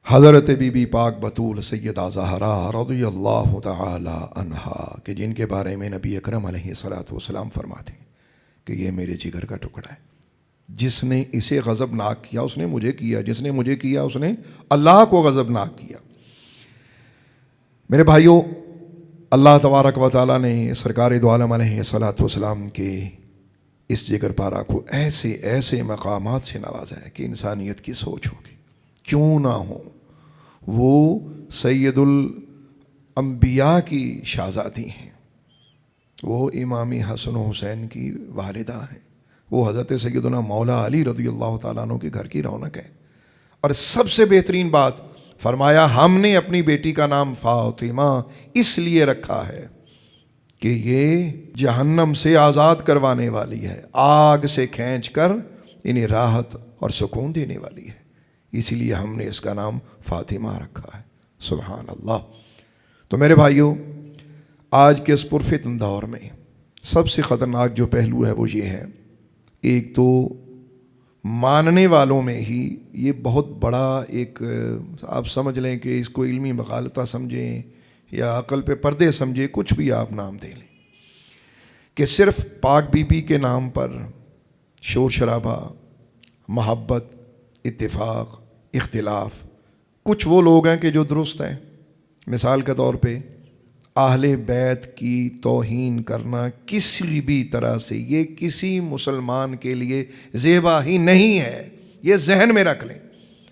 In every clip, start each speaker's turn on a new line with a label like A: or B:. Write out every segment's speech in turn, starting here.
A: حضرت be be پاک بطول سیدہ زہرا رضی اللہ تعالی عنہا کہ جن کے بارے میں نبی اکرم علیہ الصلوۃ والسلام فرماتے ہیں کہ یہ میرے جگر کا ٹکڑا ہے، جس نے اسے غضبناک کیا اس نے مجھے کیا، جس نے مجھے کیا اس نے اللہ کو غضبناک کیا۔ میرے بھائیوں، اللہ تبارک و تعالیٰ نے سرکار دو عالم علیہ الصلوۃ والسلام کے اس جگر پارا کو ایسے ایسے مقامات سے نوازا ہے کہ انسانیت کی سوچ ہوگی کیوں نہ ہو۔ وہ سید الانبیاء کی شہزادی ہیں، وہ امام حسن و حسین کی والدہ ہیں، وہ حضرت سیدنا مولا علی رضی اللہ تعالیٰ عنہ کے گھر کی رونق ہے۔ اور سب سے بہترین بات فرمایا، ہم نے اپنی بیٹی کا نام فاطمہ اس لیے رکھا ہے کہ یہ جہنم سے آزاد کروانے والی ہے، آگ سے کھینچ کر انہیں راحت اور سکون دینے والی ہے، اسی لیے ہم نے اس کا نام فاطمہ رکھا ہے۔ سبحان اللہ۔ تو میرے بھائیوں، آج کے اس پرفتن دور میں سب سے خطرناک جو پہلو ہے وہ یہ ہے، ایک تو ماننے والوں میں ہی یہ بہت بڑا ایک آپ سمجھ لیں کہ اس کو علمی مغالطہ سمجھیں یا عقل پہ پردے سمجھیں، کچھ بھی آپ نام دے لیں، کہ صرف پاک بی بی کے نام پر شور شرابہ، محبت، اتفاق، اختلاف۔ کچھ وہ لوگ ہیں کہ جو درست ہیں، مثال کے طور پہ اہل بیت کی توہین کرنا کسی بھی طرح سے یہ کسی مسلمان کے لیے زیبا ہی نہیں ہے، یہ ذہن میں رکھ لیں۔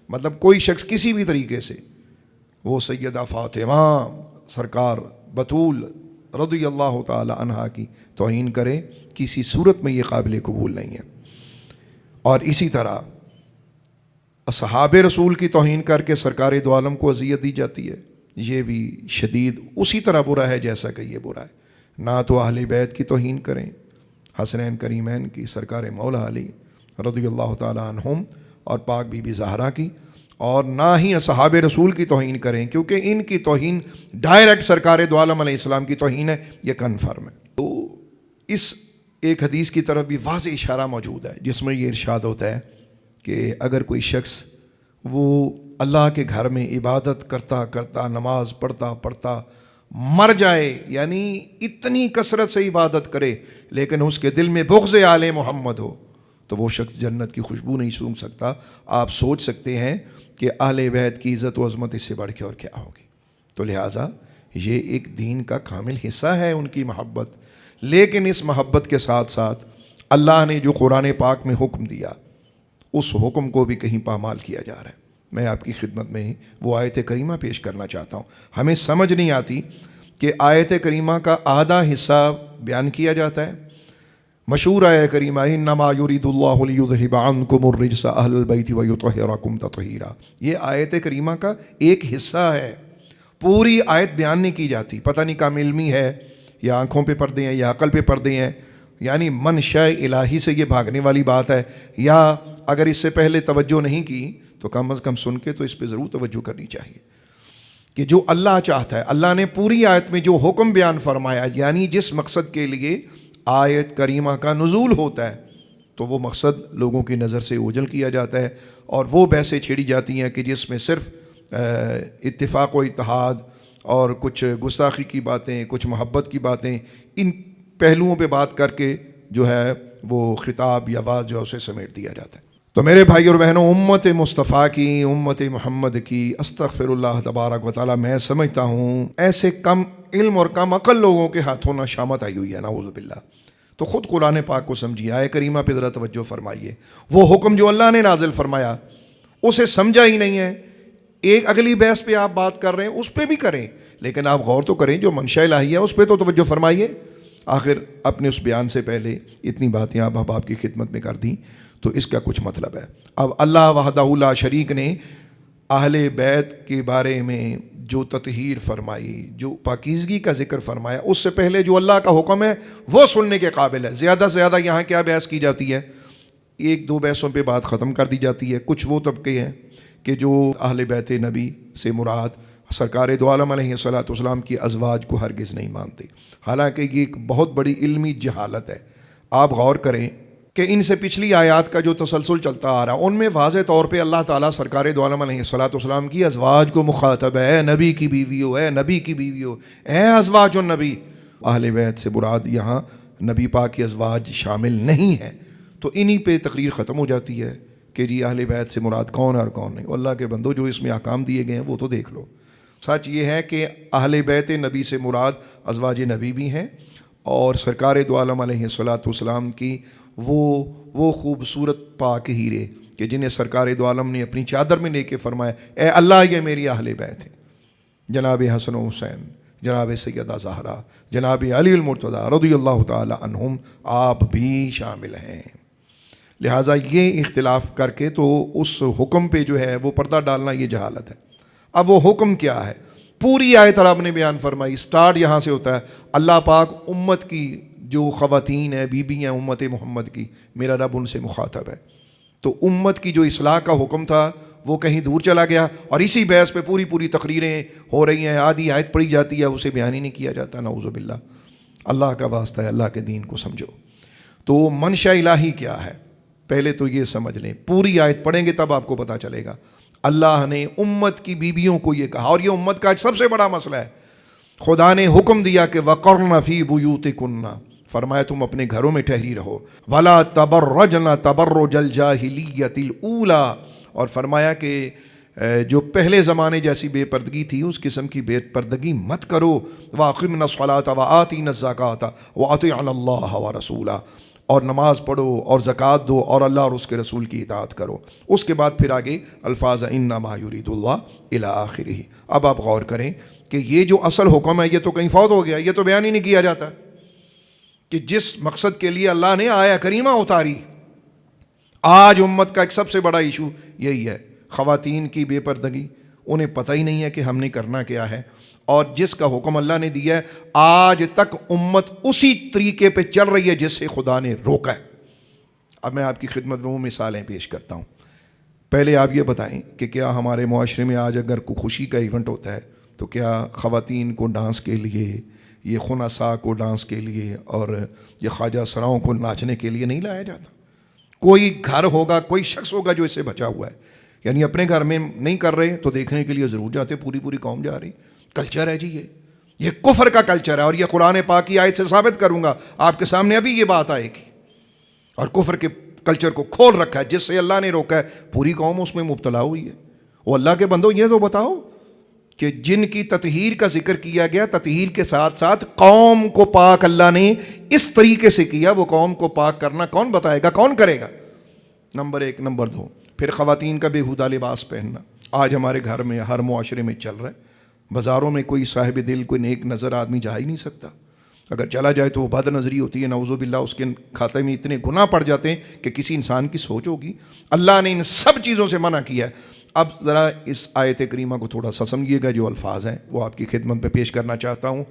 A: مطلب کوئی شخص کسی بھی طریقے سے وہ سیدہ فاطمہ سرکار بطول رضی اللہ تعالی عنہا کی توہین کرے، کسی صورت میں یہ قابل قبول نہیں ہے۔ اور اسی طرح اصحاب رسول کی توہین کر کے سرکار دو عالم کو اذیت دی جاتی ہے، یہ بھی شدید اسی طرح برا ہے جیسا کہ یہ برا ہے۔ نہ تو اہل بیت کی توہین کریں، حسنین کریمین کی، سرکار مولا علی رضی اللہ تعالیٰ عنہم اور پاک بی بی زہرا کی، اور نہ ہی اصحاب رسول کی توہین کریں، کیونکہ ان کی توہین ڈائریکٹ سرکار دو عالم علیہ السلام کی توہین ہے، یہ کنفرم ہے۔ تو اس ایک حدیث کی طرف بھی واضح اشارہ موجود ہے جس میں یہ ارشاد ہوتا ہے کہ اگر کوئی شخص وہ اللہ کے گھر میں عبادت کرتا کرتا، نماز پڑھتا پڑھتا مر جائے، یعنی اتنی کثرت سے عبادت کرے لیکن اس کے دل میں بغض آل محمد ہو، تو وہ شخص جنت کی خوشبو نہیں سونگھ سکتا۔ آپ سوچ سکتے ہیں کہ اہل بیت کی عزت و عظمت اس سے بڑھ کے اور کیا ہوگی۔ تو لہٰذا یہ ایک دین کا کامل حصہ ہے ان کی محبت، لیکن اس محبت کے ساتھ ساتھ اللہ نے جو قرآن پاک میں حکم دیا، اس حکم کو بھی کہیں پامال کیا جا رہا ہے۔ میں آپ کی خدمت میں وہ آیت کریمہ پیش کرنا چاہتا ہوں۔ ہمیں سمجھ نہیں آتی کہ آیت کریمہ کا آدھا حصہ بیان کیا جاتا ہے، مشہور آیت کریمہ انما یرید اللہ لیذھب عنکم الرجس اہل البیت ویطہرکم تطہیرا، یہ آیت کریمہ کا ایک حصہ ہے، پوری آیت بیان نہیں کی جاتی۔ پتہ نہیں کم علمی ہے یا آنکھوں پہ پردے ہیں یا عقل پہ پردے ہیں، یعنی منشاء الہی سے یہ بھاگنے والی بات ہے، یا اگر اس سے پہلے توجہ نہیں کی تو کم از کم سن کے تو اس پہ ضرور توجہ کرنی چاہیے کہ جو اللہ چاہتا ہے، اللہ نے پوری آیت میں جو حکم بیان فرمایا، یعنی جس مقصد کے لیے آیت کریمہ کا نزول ہوتا ہے، تو وہ مقصد لوگوں کی نظر سے اوجھل کیا جاتا ہے، اور وہ بحثیں چھیڑی جاتی ہیں کہ جس میں صرف اتفاق و اتحاد اور کچھ گستاخی کی باتیں، کچھ محبت کی باتیں، ان پہلوؤں پہ بات کر کے جو ہے وہ خطاب یا واز جو ہے اسے سمیٹ دیا جاتا ہے۔ تو میرے بھائی اور بہنوں، امت مصطفیٰ کی، امت محمد کی، استغفر اللہ تبارک و تعالیٰ، میں سمجھتا ہوں ایسے کم علم اور کم عقل لوگوں کے ہاتھوں نہ شامت آئی ہوئی ہے، نعوذ باللہ۔ تو خود قرآن پاک کو سمجھیے، آیت کریمہ پہ ذرا توجہ فرمائیے، وہ حکم جو اللہ نے نازل فرمایا اسے سمجھا ہی نہیں ہے۔ ایک اگلی بحث پہ آپ بات کر رہے ہیں، اس پہ بھی کریں، لیکن آپ غور تو کریں جو منشاء الہی ہے اس پہ تو توجہ فرمائیے۔ آخر اپنے اس بیان سے پہلے اتنی باتیں آپ کی خدمت میں کر دیں تو اس کا کچھ مطلب ہے۔ اب اللہ وحدہ لا شریک نے اہل بیت کے بارے میں جو تطہیر فرمائی، جو پاکیزگی کا ذکر فرمایا، اس سے پہلے جو اللہ کا حکم ہے وہ سننے کے قابل ہے۔ زیادہ سے زیادہ یہاں کیا بحث کی جاتی ہے، ایک دو بحثوں پہ بات ختم کر دی جاتی ہے۔ کچھ وہ طبقے ہیں کہ جو اہل بیت نبی سے مراد سرکار دو عالم علیہ الصلوۃ والسلام کی ازواج کو ہرگز نہیں مانتے، حالانکہ یہ ایک بہت بڑی علمی جہالت ہے۔ آپ غور کریں کہ ان سے پچھلی آیات کا جو تسلسل چلتا آ رہا ہے ان میں واضح طور پہ اللہ تعالیٰ سرکار دو عالم علیہ الصلوۃ والسلام کی ازواج کو مخاطب ہے، نبی کی بیویو ہے، نبی کی بیویو اے ازواج النبی. اہل بیت سے مراد یہاں نبی پاک کی ازواج شامل نہیں ہے. تو انہی پہ تقریر ختم ہو جاتی ہے کہ جی اہل بیت سے مراد کون ہے اور کون نہیں. اللہ کے بندو جو اس میں احکام دیے گئے ہیں وہ تو دیکھ لو. سچ یہ ہے کہ اہل بیت نبی سے مراد ازواج نبی بھی ہیں، اور سرکار دو عالم علیہ الصلوۃ والسلام کی وہ خوبصورت پاک ہیرے کہ جنہیں سرکار دو عالم نے اپنی چادر میں لے کے فرمایا اے اللہ یہ میری اہل بیت ہے. جناب حسن و حسین، جناب سیدہ زہرا، جناب علی المرتضیٰ رضی اللہ تعالی عنہم آپ بھی شامل ہیں. لہٰذا یہ اختلاف کر کے تو اس حکم پہ جو ہے وہ پردہ ڈالنا یہ جہالت ہے. اب وہ حکم کیا ہے؟ پوری آیت رب نے بیان فرمائی. سٹارٹ یہاں سے ہوتا ہے. اللہ پاک امت کی جو خواتین ہیں، بیوی ہیں امت محمد کی، میرا رب ان سے مخاطب ہے. تو امت کی جو اصلاح کا حکم تھا وہ کہیں دور چلا گیا، اور اسی بحث پہ پوری تقریریں ہو رہی ہیں. آدھی آیت پڑھی جاتی ہے، اسے بیان ہی نہیں کیا جاتا. نعوذ باللہ. اللہ کا واسطہ ہے، اللہ کے دین کو سمجھو. تو منشا الہی کیا ہے پہلے تو یہ سمجھ لیں. پوری آیت پڑھیں گے تب آپ کو پتہ چلے گا. اللہ نے امت کی بیویوں کو یہ کہا، اور یہ امت کا سب سے بڑا مسئلہ ہے. خدا نے حکم دیا کہ وَقَرْنَ فِي بُيُوتِكُنَّ، فرمایا تم اپنے گھروں میں ٹھہری رہو. وَلَا تَبَرَّجْنَ تَبَرُّجَ الْجَاهِلِيَّةِ الْأُولَى، اور فرمایا کہ جو پہلے زمانے جیسی بے پردگی تھی اس قسم کی بے پردگی مت کرو. وَأَقِمْنَ الصَّلَاةَ وَآتِينَ الزَّكَاةَ وَأَطِعْنَ اللَّهَ وَرَسُولَهُ، اور نماز پڑھو اور زکوٰۃ دو اور اللہ اور اس کے رسول کی اطاعت کرو. اس کے بعد پھر آگے الفاظ انما یرید اللہ الی آخرہ. اب آپ غور کریں کہ یہ جو اصل حکم ہے یہ تو کہیں فوت ہو گیا، یہ تو بیان ہی نہیں کیا جاتا کہ جس مقصد کے لیے اللہ نے آیا کریمہ اتاری. آج امت کا ایک سب سے بڑا ایشو یہی ہے، خواتین کی بے پردگی. انہیں پتہ ہی نہیں ہے کہ ہم نے کرنا کیا ہے، اور جس کا حکم اللہ نے دیا ہے آج تک امت اسی طریقے پہ چل رہی ہے جس سے خدا نے روکا ہے. اب میں آپ کی خدمت میں وہ مثالیں پیش کرتا ہوں. پہلے آپ یہ بتائیں کہ کیا ہمارے معاشرے میں آج اگر کوئی خوشی کا ایونٹ ہوتا ہے تو کیا خواتین کو ڈانس کے لیے، یہ خنساء کو ڈانس کے لیے اور یہ خواجہ سراؤں کو ناچنے کے لیے نہیں لایا جاتا؟ کوئی گھر ہوگا، کوئی شخص ہوگا جو اس سے بچا ہوا ہے. یعنی اپنے گھر میں نہیں کر رہے تو دیکھنے کے لیے ضرور جاتے، پوری قوم جا رہی. کلچر ہے جی، یہ کفر کا کلچر ہے، اور یہ قرآن پاک کی آیت سے ثابت کروں گا آپ کے سامنے ابھی یہ بات آئے گی. اور کفر کے کلچر کو کھول رکھا ہے جس سے اللہ نے روکا ہے، پوری قوم اس میں مبتلا ہوئی ہے. وہ اللہ کے بندو یہ تو بتاؤ کہ جن کی تطہیر کا ذکر کیا گیا، تطہیر کے ساتھ ساتھ قوم کو پاک اللہ نے اس طریقے سے کیا، وہ قوم کو پاک کرنا کون بتائے گا، کون کرے گا؟ نمبر 1. نمبر 2، پھر خواتین کا بیہودہ لباس پہننا آج ہمارے گھر میں ہر معاشرے میں چل رہا ہے. بازاروں میں کوئی صاحب دل، کوئی نیک نظر آدمی جا ہی نہیں سکتا. اگر چلا جائے تو وہ بد نظری ہوتی ہے، نعوذ باللہ. اس کے کھاتے میں اتنے گناہ پڑ جاتے ہیں کہ کسی انسان کی سوچ ہوگی. اللہ نے ان سب چیزوں سے منع کیا ہے. اب ذرا اس آیت کریمہ کو تھوڑا سا سمجھیے گا. جو الفاظ ہیں وہ آپ کی خدمت میں پیش کرنا چاہتا ہوں.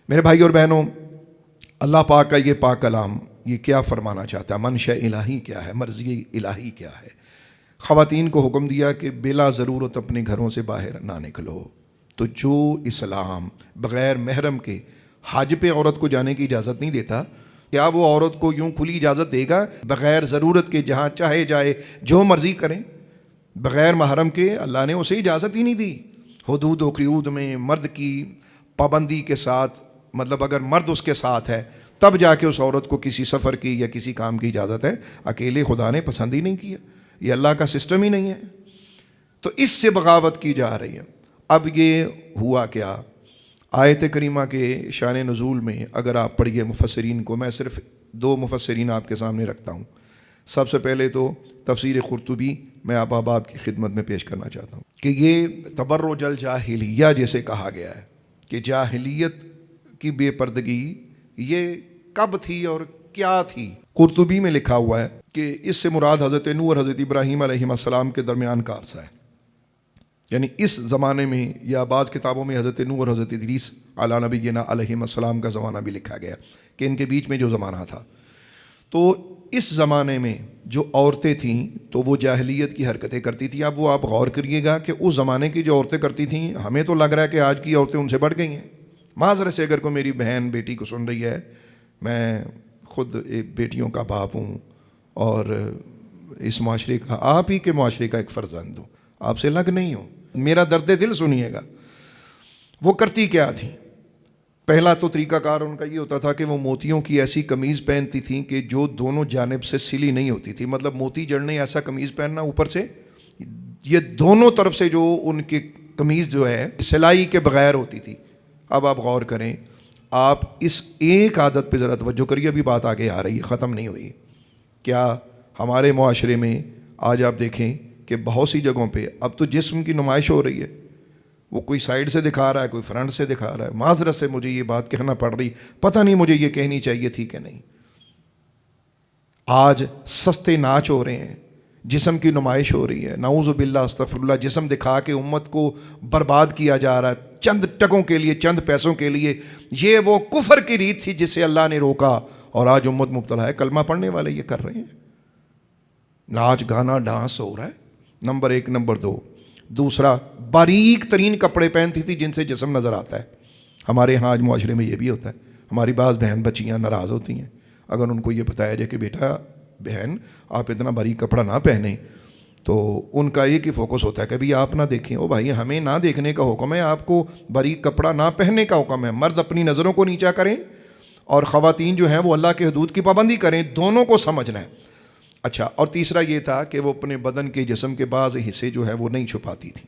A: میرے بھائی اور بہنوں، اللہ پاک کا یہ پاک کلام یہ کیا فرمانا چاہتا ہے؟ منشا الہی کیا ہے، مرضی الہی کیا ہے؟ خواتین کو حکم دیا کہ بلا ضرورت اپنے گھروں سے باہر نہ نکلو. تو جو اسلام بغیر محرم کے حج پہ عورت کو جانے کی اجازت نہیں دیتا، کیا وہ عورت کو یوں کھلی اجازت دے گا بغیر ضرورت کے جہاں چاہے جائے جو مرضی کریں بغیر محرم کے؟ اللہ نے اسے اجازت ہی نہیں دی. حدود و قیود میں مرد کی پابندی کے ساتھ، مطلب اگر مرد اس کے ساتھ ہے تب جا کے اس عورت کو کسی سفر کی یا کسی کام کی اجازت ہے. اکیلے خدا نے پسند ہی نہیں کیا. یہ اللہ کا سسٹم ہی نہیں ہے. تو اس سے بغاوت کی جا رہی ہے. اب یہ ہوا کیا؟ آیت کریمہ کے شان نزول میں اگر آپ پڑھیے مفسرین کو، میں صرف 2 مفسرین آپ کے سامنے رکھتا ہوں. سب سے پہلے تو تفسیر قرطبی میں آپ کی خدمت میں پیش کرنا چاہتا ہوں کہ یہ تبرج الجاہلیہ جیسے کہا گیا ہے کہ جاہلیت کی بے پردگی یہ کب تھی اور کیا تھی. قرطبی میں لکھا ہوا ہے کہ اس سے مراد حضرت نوح اور حضرت ابراہیم علیہ السلام کے درمیان کا عرصہ ہے. یعنی اس زمانے میں، یا بعض کتابوں میں حضرت نوح اور حضرت ادریس علیہ نبینا علیہ السلام کا زمانہ بھی لکھا گیا کہ ان کے بیچ میں جو زمانہ تھا. تو اس زمانے میں جو عورتیں تھیں تو وہ جاہلیت کی حرکتیں کرتی تھیں. اب وہ آپ غور کریے گا کہ اس زمانے کی جو عورتیں کرتی تھیں، ہمیں تو لگ رہا ہے کہ آج کی عورتیں ان سے بڑھ گئی ہیں. معذرت سے اگر کوئی میری بہن بیٹی کو سن رہی ہے، میں خود ایک بیٹیوں کا باپ ہوں اور اس معاشرے کا، آپ ہی کے معاشرے کا ایک فرزند ہوں، آپ سے الگ نہیں ہوں، میرا درد دل سنیے گا۔ وہ کرتی کیا تھی؟ پہلا تو طریقہ کار ان کا یہ ہوتا تھا کہ وہ موتیوں کی ایسی قمیض پہنتی تھیں کہ جو دونوں جانب سے سلی نہیں ہوتی تھی، مطلب موتی جڑنے ایسا قمیض پہننا اوپر سے، یہ دونوں طرف سے جو ان کی قمیض جو ہے سلائی کے بغیر ہوتی تھی۔ اب آپ غور کریں، آپ اس ایک عادت پہ ذرا توجہ کریے، ابھی بات آگے آ رہی ہے، ختم نہیں ہوئی۔ کیا ہمارے معاشرے میں آج آپ دیکھیں کہ بہت سی جگہوں پہ اب تو جسم کی نمائش ہو رہی ہے، وہ کوئی سائیڈ سے دکھا رہا ہے، کوئی فرنٹ سے دکھا رہا ہے۔ معذرت سے مجھے یہ بات کہنا پڑ رہی، پتہ نہیں مجھے یہ کہنی چاہیے تھی کہ نہیں۔ آج سستے ناچ ہو رہے ہیں، جسم کی نمائش ہو رہی ہے، نعوذ باللہ استغفر اللہ، جسم دکھا کے امت کو برباد کیا جا رہا ہے چند ٹکوں کے لیے، چند پیسوں کے لیے۔ یہ وہ کفر کی ریت تھی جسے اللہ نے روکا، اور آج امت مبتلا ہے۔ کلمہ پڑھنے والے یہ کر رہے ہیں، ناچ گانا ڈانس ہو رہا ہے، نمبر ایک۔ نمبر دو، دوسرا، باریک ترین کپڑے پہنتی تھی جن سے جسم نظر آتا ہے۔ ہمارے ہاں آج معاشرے میں یہ بھی ہوتا ہے، ہماری بعض بہن بچیاں ناراض ہوتی ہیں اگر ان کو یہ بتایا جائے کہ بیٹا بہن آپ اتنا باریک کپڑا نہ پہنیں، تو ان کا ایک ہی فوکس ہوتا ہے کہ بھی آپ نہ دیکھیں۔ او بھائی، ہمیں نہ دیکھنے کا حکم ہے، آپ کو باریک کپڑا نہ پہننے کا حکم ہے۔ مرد اپنی نظروں کو نیچا کریں اور خواتین جو ہیں وہ اللہ کے حدود کی پابندی کریں، دونوں کو سمجھنا ہے۔ اچھا، اور تیسرا یہ تھا کہ وہ اپنے بدن کے، جسم کے بعض حصے جو ہیں وہ نہیں چھپاتی تھی۔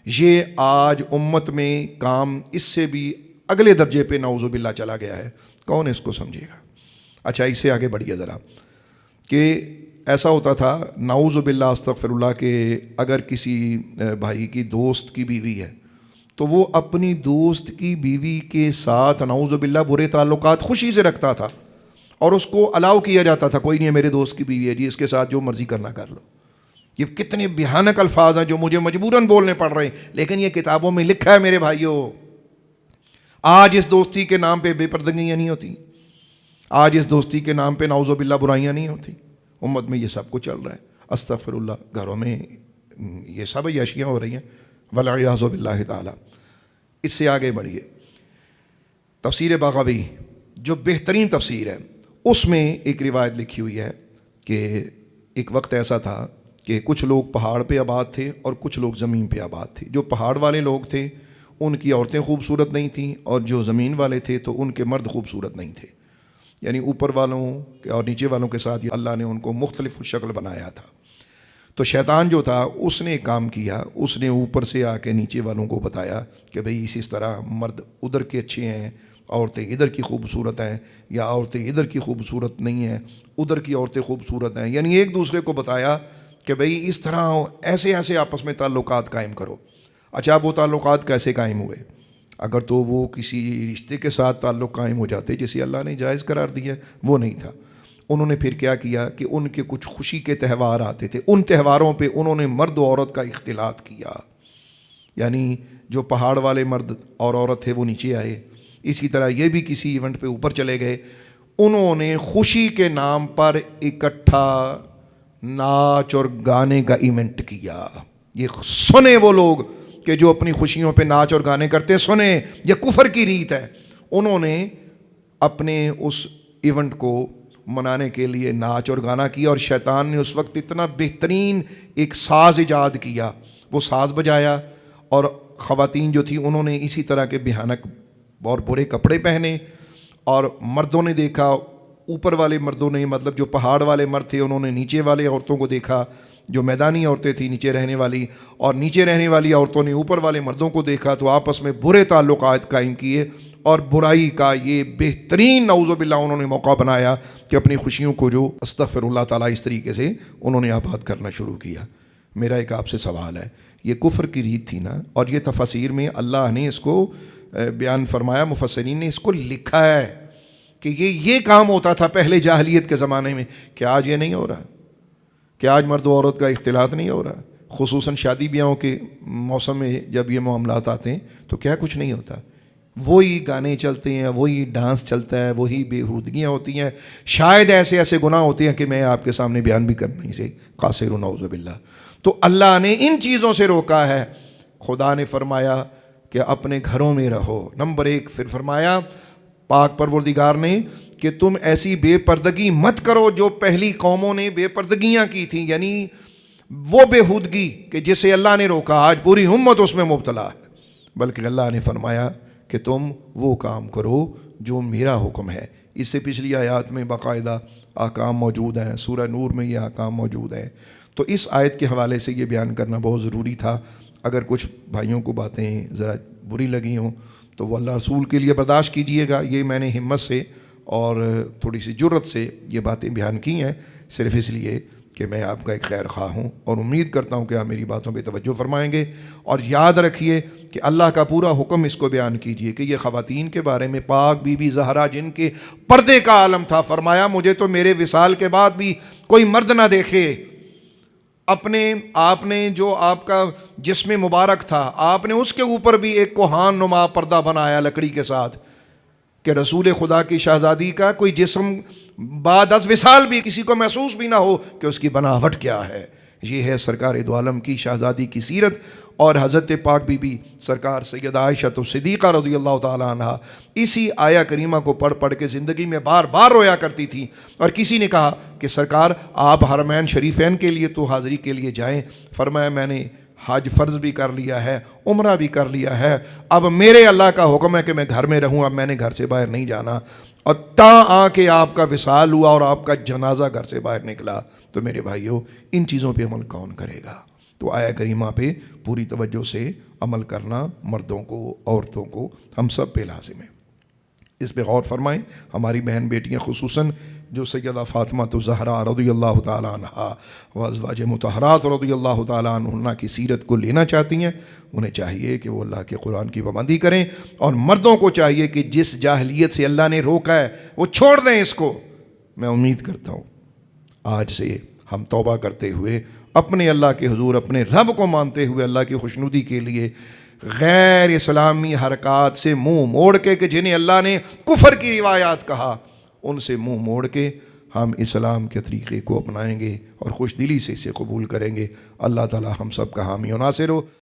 A: یہ آج امت میں کام اس سے بھی اگلے درجے پہ نعوذ باللہ چلا گیا ہے، کون اس کو سمجھے گا؟ اچھا، اس سے آگے بڑھیے ذرا، کہ ایسا ہوتا تھا نعوذ باللہ استغفر اللہ کہ اگر کسی بھائی کی دوست کی بیوی ہے تو وہ اپنی دوست کی بیوی کے ساتھ نعوذ باللہ برے تعلقات خوشی سے رکھتا تھا، اور اس کو الاؤ کیا جاتا تھا، کوئی نہیں ہے میرے دوست کی بیوی ہے جی، اس کے ساتھ جو مرضی کرنا کر لو۔ یہ کتنے بھیانک الفاظ ہیں جو مجھے مجبوراً بولنے پڑ رہے ہیں، لیکن یہ کتابوں میں لکھا ہے میرے بھائیوں۔ آج اس دوستی کے نام پہ بے پردگیاں نہیں ہوتی، آج اس دوستی کے نام پہ نعوذ باللہ برائیاں نہیں ہوتی، امت میں یہ سب کچھ چل رہا ہے۔ استغفر اللہ، گھروں میں یہ سب عیاشیاں ہو رہی ہیں، والعیاذ باللہ تعالی۔ اس سے آگے بڑھیے، تفسیر بغوی جو بہترین تفسیر ہے، اس میں ایک روایت لکھی ہوئی ہے کہ ایک وقت ایسا تھا کہ کچھ لوگ پہاڑ پہ آباد تھے اور کچھ لوگ زمین پہ آباد تھے۔ جو پہاڑ والے لوگ تھے ان کی عورتیں خوبصورت نہیں تھیں، اور جو زمین والے تھے تو ان کے مرد خوبصورت نہیں تھے، یعنی اوپر والوں اور نیچے والوں کے ساتھ اللہ نے ان کو مختلف شکل بنایا تھا۔ تو شیطان جو تھا اس نے ایک کام کیا، اس نے اوپر سے آ کے نیچے والوں کو بتایا کہ بھئی اس طرح مرد ادھر کے اچھے ہیں، عورتیں ادھر کی خوبصورت ہیں، یا عورتیں ادھر کی خوبصورت نہیں ہیں، ادھر کی عورتیں خوبصورت ہیں، یعنی ایک دوسرے کو بتایا کہ بھئی اس طرح ایسے ایسے آپس میں تعلقات قائم کرو۔ اچھا، وہ تعلقات کیسے قائم ہوئے؟ اگر تو وہ کسی رشتے کے ساتھ تعلق قائم ہو جاتے جسے اللہ نے جائز قرار دیا، وہ نہیں تھا۔ انہوں نے پھر کیا کیا کہ ان کے کچھ خوشی کے تہوار آتے تھے، ان تہواروں پہ انہوں نے مرد و عورت کا اختلاط کیا، یعنی جو پہاڑ والے مرد اور عورت تھے وہ نیچے آئے، اسی طرح یہ بھی کسی ایونٹ پہ اوپر چلے گئے۔ انہوں نے خوشی کے نام پر اکٹھا ناچ اور گانے کا ایونٹ کیا۔ یہ سنے وہ لوگ کہ جو اپنی خوشیوں پہ ناچ اور گانے کرتے، سنیں، یہ کفر کی ریت ہے۔ انہوں نے اپنے اس ایونٹ کو منانے کے لیے ناچ اور گانا کیا، اور شیطان نے اس وقت اتنا بہترین ایک ساز ایجاد کیا، وہ ساز بجایا، اور خواتین جو تھیں انہوں نے اسی طرح کے بھیانک اور برے کپڑے پہنے، اور مردوں نے دیکھا، اوپر والے مردوں نے، مطلب جو پہاڑ والے مرد تھے انہوں نے نیچے والے عورتوں کو دیکھا، جو میدانی عورتیں تھیں نیچے رہنے والی، اور نیچے رہنے والی عورتوں نے اوپر والے مردوں کو دیکھا، تو آپس میں برے تعلقات قائم کیے، اور برائی کا یہ بہترین نعوذ باللہ انہوں نے موقع بنایا کہ اپنی خوشیوں کو جو استغفر اللہ تعالیٰ اس طریقے سے انہوں نے آباد کرنا شروع کیا۔ میرا ایک آپ سے سوال ہے، یہ کفر کی ریت تھی نا، اور یہ تفاسیر میں اللہ نے اس کو بیان فرمایا، مفسرین نے اس کو لکھا ہے کہ یہ کام ہوتا تھا پہلے جاہلیت کے زمانے میں۔ کیا آج یہ نہیں ہو رہا؟ کیا آج مرد و عورت کا اختلاط نہیں ہو رہا؟ خصوصاً شادی بیاہوں کے موسم میں جب یہ معاملات آتے ہیں تو کیا کچھ نہیں ہوتا؟ وہی گانے چلتے ہیں، وہی ڈانس چلتا ہے، وہی بےہودگیاں ہوتی ہیں، شاید ایسے ایسے گناہ ہوتے ہیں کہ میں آپ کے سامنے بیان بھی کرنے سے قاصر، نعوذ باللہ۔ تو اللہ نے ان چیزوں سے روکا ہے۔ خدا نے فرمایا کہ اپنے گھروں میں رہو، نمبر ایک۔ پھر فرمایا پاک پروردگار نے کہ تم ایسی بے پردگی مت کرو جو پہلی قوموں نے بے پردگیاں کی تھیں، یعنی وہ بےہودگی کہ جسے اللہ نے روکا آج پوری امت اس میں مبتلا ہے، بلکہ اللہ نے فرمایا کہ تم وہ کام کرو جو میرا حکم ہے۔ اس سے پچھلی آیات میں باقاعدہ احکام موجود ہیں، سورہ نور میں یہ احکام موجود ہیں، تو اس آیت کے حوالے سے یہ بیان کرنا بہت ضروری تھا۔ اگر کچھ بھائیوں کو باتیں ذرا بری لگی ہوں تو وہ اللہ رسول کے لیے برداشت کیجئے گا، یہ میں نے ہمت سے اور تھوڑی سی جرت سے یہ باتیں بیان کی ہیں، صرف اس لیے کہ میں آپ کا ایک خیر خواہ ہوں، اور امید کرتا ہوں کہ آپ میری باتوں پہ توجہ فرمائیں گے۔ اور یاد رکھیے کہ اللہ کا پورا حکم اس کو بیان کیجئے کہ یہ خواتین کے بارے میں پاک بی بی زہرا جن کے پردے کا عالم تھا، فرمایا مجھے تو میرے وصال کے بعد بھی کوئی مرد نہ دیکھے۔ آپ نے جو آپ کا جسم مبارک تھا، آپ نے اس کے اوپر بھی ایک کوہان نما پردہ بنایا لکڑی کے ساتھ کہ رسول خدا کی شہزادی کا کوئی جسم بعد از وصال بھی کسی کو محسوس بھی نہ ہو کہ اس کی بناوٹ کیا ہے۔ یہ ہے سرکار دو عالم کی شہزادی کی سیرت، اور حضرت پاک بی بی سرکار سیدہ عائشہ صدیقہ رضی اللہ تعالیٰ عنہ اسی آیہ کریمہ کو پڑھ پڑھ کے زندگی میں بار بار رویا کرتی تھی۔ اور کسی نے کہا کہ سرکار آپ حرمین شریفین کے لیے تو حاضری کے لیے جائیں، فرمایا میں نے حج فرض بھی کر لیا ہے، عمرہ بھی کر لیا ہے، اب میرے اللہ کا حکم ہے کہ میں گھر میں رہوں، اب میں نے گھر سے باہر نہیں جانا۔ اور آ کے آپ کا وصال ہوا اور آپ کا جنازہ گھر سے باہر نکلا، تو میرے بھائیوں ان چیزوں پہ عمل کون کرے گا؟ تو آیہ کریمہ پہ پوری توجہ سے عمل کرنا مردوں کو، عورتوں کو، ہم سب پہ لازم ہے۔ اس پہ غور فرمائیں، ہماری بہن بیٹیاں خصوصاً جو سیدہ فاطمہ الزہرا رضی اللہ تعالیٰ عنہا و ازواج مطہرات رضی اللہ تعالیٰ عنہ کی سیرت کو لینا چاہتی ہیں، انہیں چاہیے کہ وہ اللہ کے قرآن کی پابندی کریں، اور مردوں کو چاہیے کہ جس جاہلیت سے اللہ نے روکا ہے وہ چھوڑ دیں اس کو۔ میں امید کرتا ہوں آج سے ہم توبہ کرتے ہوئے اپنے اللہ کے حضور اپنے رب کو مانتے ہوئے اللہ کی خوشنودی کے لیے غیر اسلامی حرکات سے منہ موڑ کے، کہ جنہیں اللہ نے کفر کی روایات کہا، ان سے منہ موڑ کے ہم اسلام کے طریقے کو اپنائیں گے اور خوش دلی سے اسے قبول کریں گے۔ اللہ تعالی ہم سب کا حامی و ناصر ہو۔